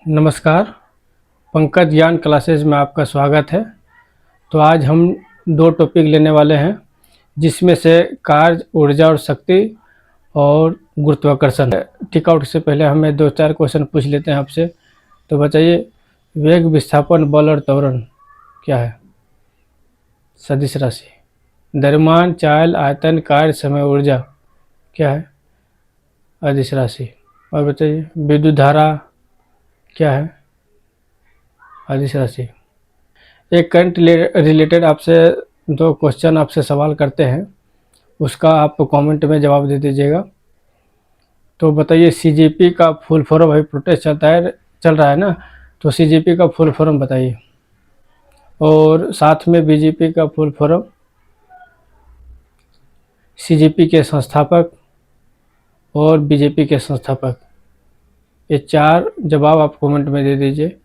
नमस्कार। पंकज ज्ञान क्लासेस में आपका स्वागत है। तो आज हम दो टॉपिक लेने वाले हैं, जिसमें से कार्य, ऊर्जा और शक्ति और गुरुत्वाकर्षण है। टिक आउट से पहले हमें दो चार क्वेश्चन पूछ लेते हैं आपसे। तो बताइए, वेग, विस्थापन, बल और त्वरण क्या है? सदिश राशि। द्रव्यमान, चाल, आयतन, कार्य, समय, ऊर्जा क्या है? अदिश राशि। और बताइए, विद्युत धारा क्या है? अदिश राशि। एक करंट रिलेटेड आपसे दो क्वेश्चन आपसे सवाल करते हैं, उसका आप कमेंट में जवाब दे दीजिएगा। तो बताइए, सीजीपी का फुल फॉर्म, अभी प्रोटेस्ट चल रहा है ना, तो सीजीपी का फुल फॉर्म बताइए। और साथ में बीजेपी का फुल फॉर्म, सीजीपी के संस्थापक और बीजेपी के संस्थापक, ये चार जवाब आप कमेंट में दे दीजिए।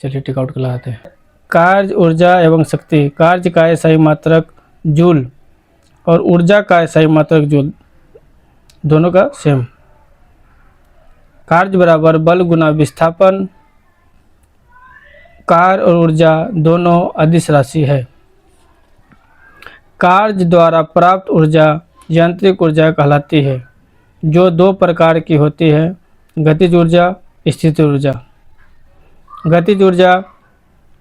चलिए टिक आउट लगाते हैं। कार्य, ऊर्जा एवं शक्ति। कार्य का SI मात्रक जूल और ऊर्जा का SI मात्रक जूल, दोनों का सेम। कार्य बराबर बल गुना विस्थापन। कार्य और ऊर्जा दोनों अदिश राशि है। कार्य द्वारा प्राप्त ऊर्जा यांत्रिक ऊर्जा कहलाती है, जो दो प्रकार की होती है: गतिज ऊर्जा, स्थितिज ऊर्जा। गतिज ऊर्जा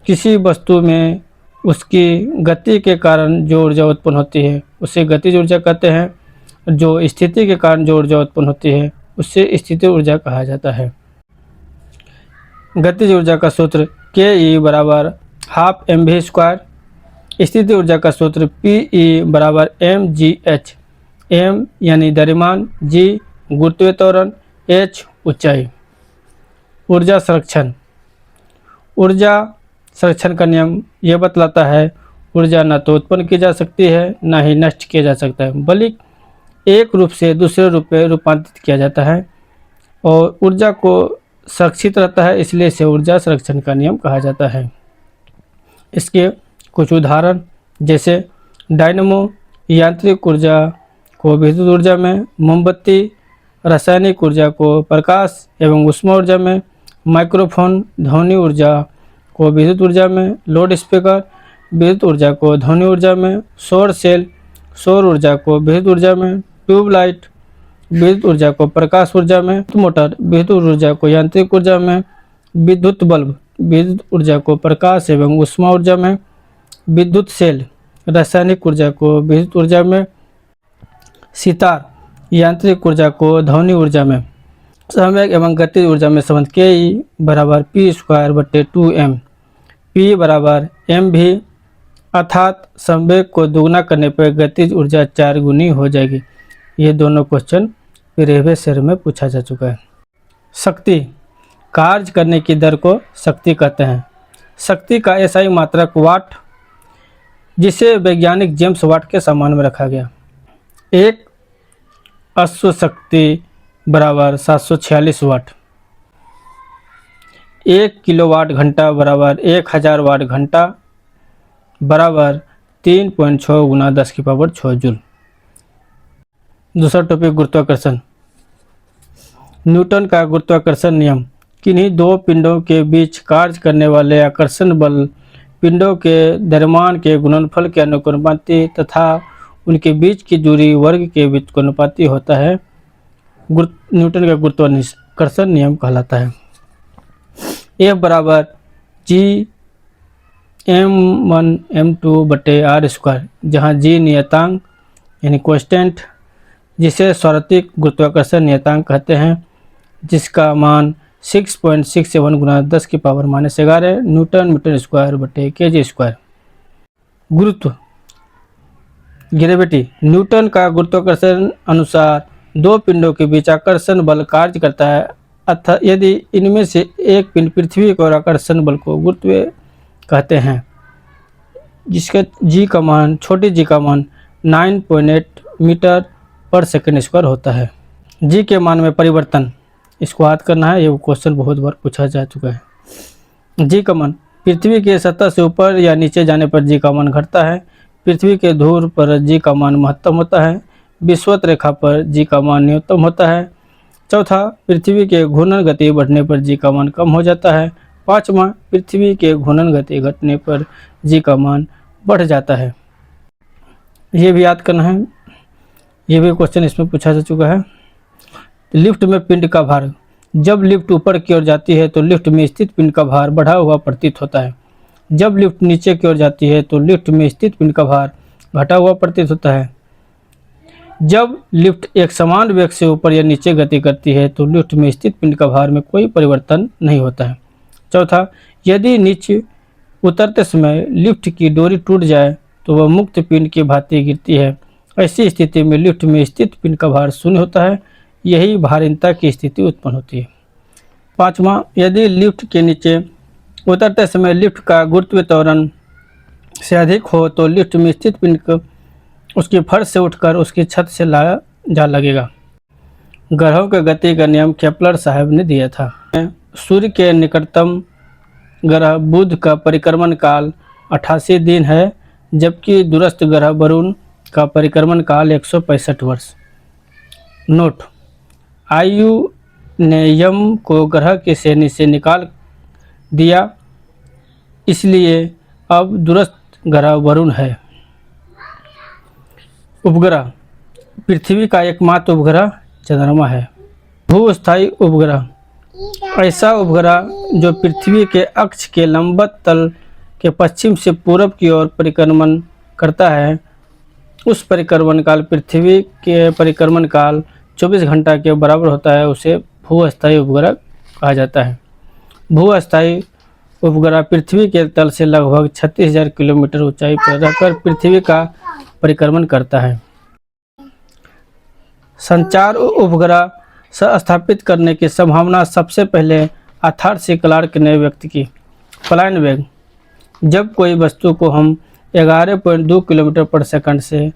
किसी वस्तु में उसकी गति के कारण जो ऊर्जा उत्पन्न होती है उसे गतिज ऊर्जा कहते हैं। जो स्थिति के कारण जो ऊर्जा उत्पन्न होती है उससे स्थितिज ऊर्जा कहा जाता है। गतिज ऊर्जा का सूत्र KE बराबर हाफ mv²। स्थितिज ऊर्जा का सूत्र PE बराबर mgh। m यानी द्रव्यमान, g गुरुत्वीय त्वरण, h ऊंचाई। ऊर्जा संरक्षण। ऊर्जा संरक्षण का नियम यह बतलाता है, ऊर्जा न तो उत्पन्न की जा सकती है न ही नष्ट किया जा सकता है, बल्कि एक रूप से दूसरे रूप में रूपांतरित किया जाता है और ऊर्जा को संरक्षित रहता है, इसलिए इसे ऊर्जा संरक्षण का नियम कहा जाता है। इसके कुछ उदाहरण, जैसे डायनमो यांत्रिक ऊर्जा को विद्युत ऊर्जा में, मोमबत्ती रासायनिक ऊर्जा को प्रकाश एवं ऊष्मा ऊर्जा में, माइक्रोफोन ध्वनि ऊर्जा को विद्युत ऊर्जा में, लाउड स्पीकर विद्युत ऊर्जा को ध्वनि ऊर्जा में, सौर सेल सौर ऊर्जा को विद्युत ऊर्जा में, ट्यूबलाइट विद्युत ऊर्जा को प्रकाश ऊर्जा में, मोटर विद्युत ऊर्जा को यांत्रिक ऊर्जा में, विद्युत बल्ब विद्युत ऊर्जा को प्रकाश एवं ऊष्मा ऊर्जा में, विद्युत सेल रासायनिक ऊर्जा को विद्युत ऊर्जा में, सितार यांत्रिक ऊर्जा को ध्वनि ऊर्जा में। संवेग एवं गतिज ऊर्जा में संबंध KE बराबर p²/2m। P बराबर mv, अर्थात संवेग को दोगुना करने पर गतिज ऊर्जा 4 गुनी हो जाएगी। ये दोनों क्वेश्चन प्रीवियस ईयर में पूछा जा चुका है। शक्ति। कार्य करने की दर को शक्ति कहते हैं। शक्ति का SI मात्रक वाट, जिसे वैज्ञानिक जेम्स वाट के सम्मान में रखा गया। एक अश्व शक्ति बराबर 746 वाट। 1 किलोवाट घंटा बराबर 1000 वाट घंटा बराबर 3.6 गुना 10⁻6 जूल। दूसरा टॉपिक, गुरुत्वाकर्षण। न्यूटन का गुरुत्वाकर्षण नियम। किन्हीं दो पिंडों के बीच कार्य करने वाले आकर्षण बल पिंडों के द्रव्यमान के गुणनफल के अनुपाती तथा उनके बीच की दूरी वर्ग के बीच के अनुपाती होता है। न्यूटन का गुरुत्वाकर्षण नियम कहलाता है। F बराबर G m1 m2/r², जहाँ G नियतांक यानी कांस्टेंट, जिसे स्वार्थिक गुरुत्वाकर्षण नियतांक कहते हैं, जिसका मान 6.67 गुना 10⁻⁻11 न्यूटन मीटर²/kg²। गुरुत्व ग्रेविटी। न्यूटन का गुरुत्वाकर्षण अनुसार दो पिंडों के बीच आकर्षण बल कार्य करता है, अतः यदि इनमें से एक पिंड पृथ्वी को आकर्षण बल को गुरुत्व कहते हैं, जिसका G का मान, छोटी g का मान 9.8 मीटर/सेकंड² होता है। G के मान में परिवर्तन, इसको याद करना है, ये क्वेश्चन बहुत बार पूछा जा चुका है। G का मान पृथ्वी के सतह से ऊपर या नीचे जाने पर G का मान घटता है। पृथ्वी के ध्रुव पर G का मान महत्तम होता है। विषुवत रेखा पर G का मान न्यूनतम होता है। चौथा, पृथ्वी के घूर्णन गति बढ़ने पर जी का मान कम हो जाता है। पाँचवा, पृथ्वी के घूर्णन गति घटने पर जी का मान बढ़ जाता है। ये भी याद करना है, ये भी क्वेश्चन इसमें पूछा जा चुका है। लिफ्ट में पिंड का भार, जब लिफ्ट ऊपर की ओर जाती है तो लिफ्ट में स्थित पिंड का भार बढ़ा हुआ प्रतीत होता है। जब लिफ्ट नीचे की ओर जाती है तो लिफ्ट में स्थित पिंड का भार घटा हुआ प्रतीत होता है। जब लिफ्ट एक समान वेग से ऊपर या नीचे गति करती है तो लिफ्ट में स्थित पिंड का भार में कोई परिवर्तन नहीं होता है। चौथा, यदि नीचे उतरते समय लिफ्ट की डोरी टूट जाए तो वह मुक्त पिंड की भांति गिरती है। ऐसी स्थिति में लिफ्ट में स्थित पिंड का भार शून्य होता है, यही भारहीनता की स्थिति उत्पन्न होती है। पाँचवा, यदि लिफ्ट के नीचे उतरते समय लिफ्ट का गुरुत्व त्वरण से अधिक हो तो लिफ्ट में स्थित पिंड को उसकी फर्श से उठकर उसकी छत से लाया जा लगेगा। ग्रहों के गति का नियम केपलर साहब ने दिया था। सूर्य के निकटतम ग्रह बुध का परिक्रमण काल 88 दिन है, जबकि दूरस्थ ग्रह वरुण का परिक्रमण काल 165 वर्ष। नोट, आयु ने यम को ग्रह की श्रेणी से निकाल दिया, इसलिए अब दूरस्थ ग्रह वरुण है। उपग्रह, पृथ्वी का एकमात्र उपग्रह चंद्रमा है। भूस्थायी उपग्रह, ऐसा उपग्रह जो पृथ्वी के अक्ष के लंबवत तल के पश्चिम से पूरब की ओर परिक्रमण करता है। उस परिक्रमण काल पृथ्वी के परिक्रमण काल 24 घंटा के बराबर होता है, उसे भूअस्थायी उपग्रह कहा जाता है। भूअस्थायी उपग्रह पृथ्वी के तल से लगभग 36,000 किलोमीटर ऊंचाई पर रहकर पृथ्वी का परिक्रमण करता है। संचार उपग्रह स्थापित करने की संभावना सबसे पहले आर्थर सी क्लार्क ने व्यक्त की। पलायन वेग, जब कोई वस्तु को हम 11.2 किलोमीटर पर सेकंड से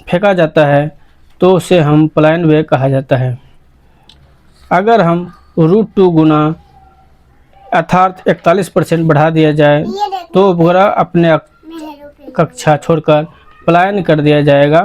फेंका जाता है तो उसे हम पलायन वेग कहा जाता है। अगर हम √2 गुना अर्थात 41% बढ़ा दिया जाए तो उपग्रह अपने कक्षा छोड़कर पलायन कर दिया जाएगा।